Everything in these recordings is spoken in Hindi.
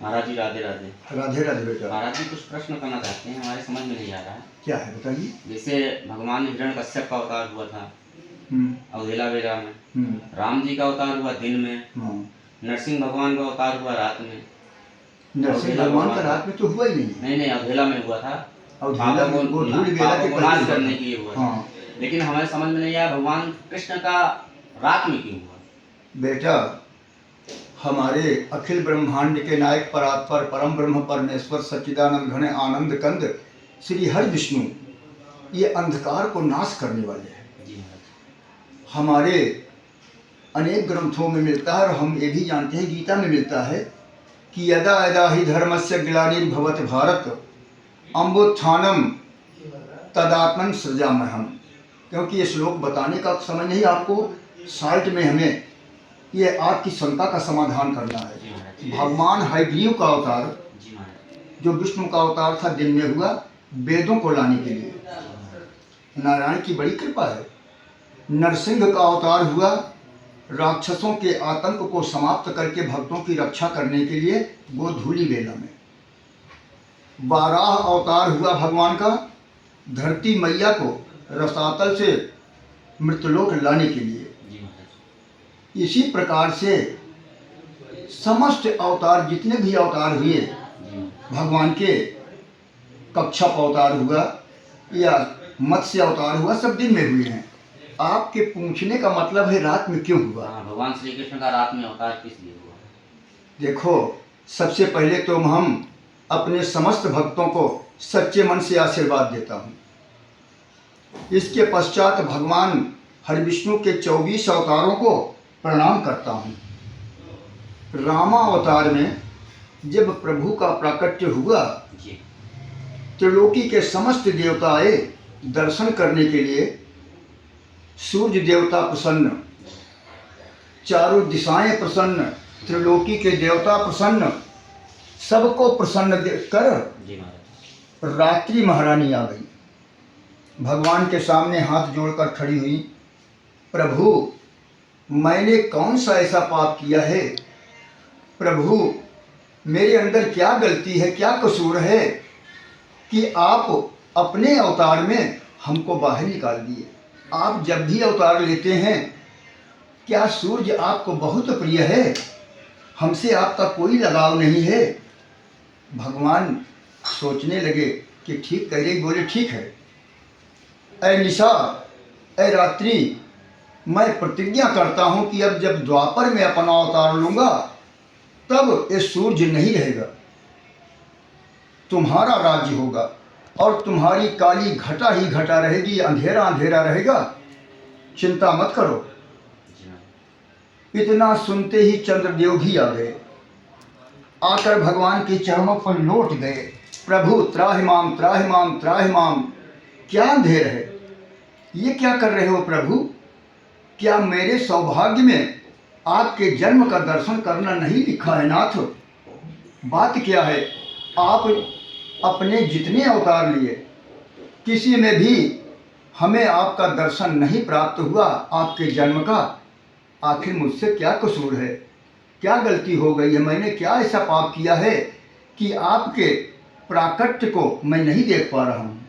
महाराज जी राधे राधे। राधे राधे बेटा। महाराज जी कुछ प्रश्न करना चाहते हैं, हमारे समझ में नहीं आ रहा है। क्या है बताइए। जैसे भगवान हिरण्यकश्यप का अवतार हुआ था अवधेला वेला में, राम जी का अवतार हुआ दिन में, नरसिंह भगवान का अवतार हुआ रात में। नरसिंह भगवान का रात में तो हुआ ही नहीं। नहीं, अवधेला में हुआ था। अवधेला में गोधूली बेला के नाश करने के लिए हुआ था। हाँ। लेकिन हमें समझ में नहीं आया भगवान कृष्ण का रात में क्यों हुआ। बेटा, हमारे अखिल ब्रह्मांड के नायक परात्पर परम ब्रह्म परमेश्वर सच्चिदानंद घन आनंद कंद श्री हरि विष्णु ये अंधकार को नाश करने वाले हैं। हमारे अनेक ग्रंथों में मिलता है और हम ये भी जानते हैं, गीता में मिलता है कि यदा यदा ही धर्मस्य ग्लानिर्भवत भारत अम्बुत्थानम तदात्मन सृजाम्यहम्। क्योंकि ये श्लोक बताने का समय नहीं, आपको साइट में हमें ये आपकी शंका का समाधान करना है। भगवान हयग्रीव का अवतार जो विष्णु का अवतार था दिन में हुआ वेदों को लाने के लिए। नारायण की बड़ी कृपा है। नरसिंह का अवतार हुआ राक्षसों के आतंक को समाप्त करके भक्तों की रक्षा करने के लिए गोधूली बेला में। बाराह अवतार हुआ भगवान का धरती मैया को रसातल से मृतलोक लाने के लिए। इसी प्रकार से समस्त अवतार जितने भी अवतार हुए भगवान के, कच्छप अवतार हुआ या मत्स्य अवतार हुआ, सब दिन में हुए हैं। आपके पूछने का मतलब है रात में क्यों हुआ। भगवान श्री कृष्ण का रात में अवतार किस लिए हुआ। देखो, सबसे पहले तो हम अपने समस्त भक्तों को सच्चे मन से आशीर्वाद देता हूँ। इसके पश्चात भगवान हरि विष्णु के 24 अवतारों को प्रणाम करता हूँ। रामावतार में जब प्रभु का प्राकट्य हुआ, त्रिलोकी के समस्त देवता आए दर्शन करने के लिए। सूर्य देवता प्रसन्न, चारों दिशाएं प्रसन्न, त्रिलोकी के देवता प्रसन्न, सबको प्रसन्न कर रात्रि महारानी आ गई। भगवान के सामने हाथ जोड़कर खड़ी हुई, प्रभु मैंने कौन सा ऐसा पाप किया है, प्रभु मेरे अंदर क्या गलती है, क्या कसूर है कि आप अपने अवतार में हमको बाहर निकाल दिए। आप जब भी अवतार लेते हैं, क्या सूर्य आपको बहुत प्रिय है, हमसे आपका कोई लगाव नहीं है। भगवान सोचने लगे कि ठीक कह रही, बोले ठीक है। ऐ निशा, ऐ रात्रि, मैं प्रतिज्ञा करता हूँ कि अब जब द्वापर में अपना अवतार लूँगा तब ये सूर्य नहीं रहेगा, तुम्हारा राज्य होगा और तुम्हारी काली घटा ही घटा रहेगी, अंधेरा अंधेरा रहेगा, चिंता मत करो। इतना सुनते ही चंद्रदेव भी आ गए, आकर भगवान के चरणों पर लौट गए, प्रभु त्राहिमाम त्राहिमाम त्राहिमाम। क्या अंधेर है, ये क्या कर रहे हो प्रभु, क्या मेरे सौभाग्य में आपके जन्म का दर्शन करना नहीं लिखा है नाथ। बात क्या है, आप अपने जितने अवतार लिए किसी में भी हमें आपका दर्शन नहीं प्राप्त हुआ, आपके जन्म का। आखिर मुझसे क्या कसूर है, क्या गलती हो गई है, मैंने क्या ऐसा पाप किया है कि आपके प्राकट्य को मैं नहीं देख पा रहा हूँ।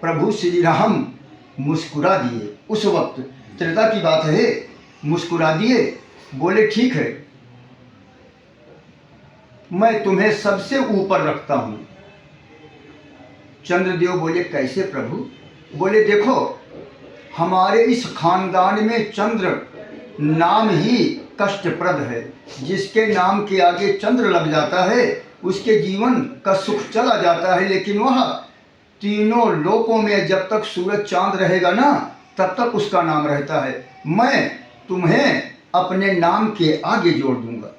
प्रभु श्री राम मुस्कुरा दिए। उस वक्त त्रेता की बात है, मुस्कुरा दिए, बोले ठीक है, मैं तुम्हें सबसे ऊपर रखता हूँ। चंद्रदेव बोले कैसे प्रभु, बोले देखो हमारे इस खानदान में चंद्र नाम ही कष्टप्रद है, जिसके नाम के आगे चंद्र लग जाता है उसके जीवन का सुख चला जाता है, लेकिन वह तीनों लोकों में जब तक सूरज चांद रहेगा ना तब तक उसका नाम रहता है। मैं तुम्हें अपने नाम के आगे जोड़ दूंगा,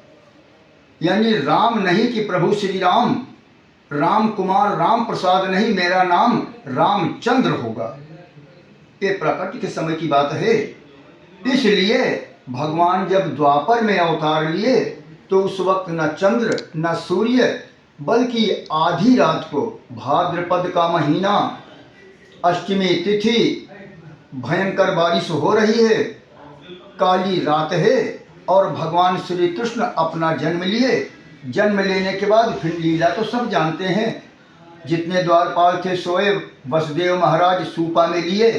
यानी राम नहीं कि प्रभु श्री राम, राम कुमार राम प्रसाद नहीं, मेरा नाम रामचंद्र होगा। ये प्रकृति के समय की बात है। इसलिए भगवान जब द्वापर में अवतार लिए तो उस वक्त न चंद्र न सूर्य, बल्कि आधी रात को भाद्रपद का महीना, अष्टमी तिथि, भयंकर बारिश हो रही है, काली रात है और भगवान श्री कृष्ण अपना जन्म लिए जन्म लेने के बाद फिर लीला तो सब जानते हैं। जितने द्वारपाल थे सोए वसुदेव महाराज सूपा में लिए,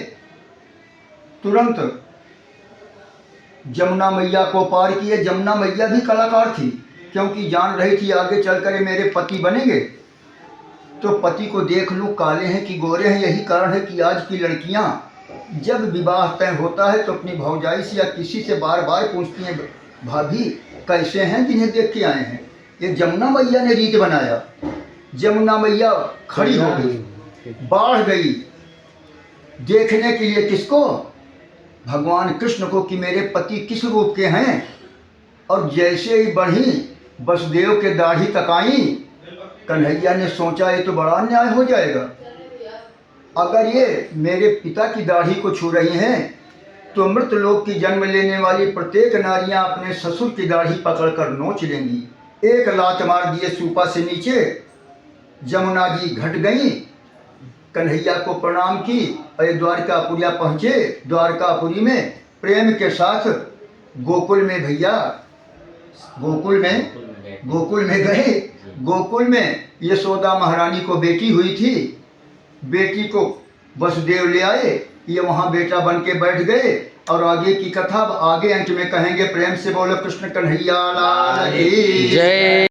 तुरंत जमुना मैया को पार किए। जमुना मैया भी कलाकार थी, क्योंकि जान रही थी आगे चलकर मेरे पति बनेंगे, तो पति को देख लूँ काले हैं कि गोरे हैं। यही कारण है कि आज की लड़कियां जब विवाह तय होता है तो अपनी भौजाई से या किसी से बार बार पूछती हैं, भाभी कैसे हैं, जिन्हें देख के आए हैं। ये जमुना मैया ने रीत बनाया। जमुना मैया खड़ी हो गई, बाढ़ गई देखने के लिए किसको, भगवान कृष्ण को, कि मेरे पति किस रूप के हैं। और जैसे ही बढ़ी वसुदेव के दाढ़ी तक आई, कन्हैया ने सोचा ये तो बड़ा अन्याय हो जाएगा, अगर ये मेरे पिता की दाढ़ी को छू रही हैं तो मृत लोक की जन्म लेने वाली प्रत्येक नारियां अपने ससुर की दाढ़ी पकड़कर नोच लेंगी। एक लात मार दिए सूपा से नीचे, जमुना जी घट गई, कन्हैया को प्रणाम की और द्वारकापुरिया पहुँचे। द्वारकापुरी में प्रेम के साथ गोकुल में भैया, गोकुल में गए। गोकुल में यशोदा महारानी को बेटी हुई थी, बेटी को वसुदेव ले आए, ये वहाँ बेटा बन के बैठ गए। और आगे की कथा आगे अंत में कहेंगे। प्रेम से बोलो कृष्ण कन्हैया लाल की जय।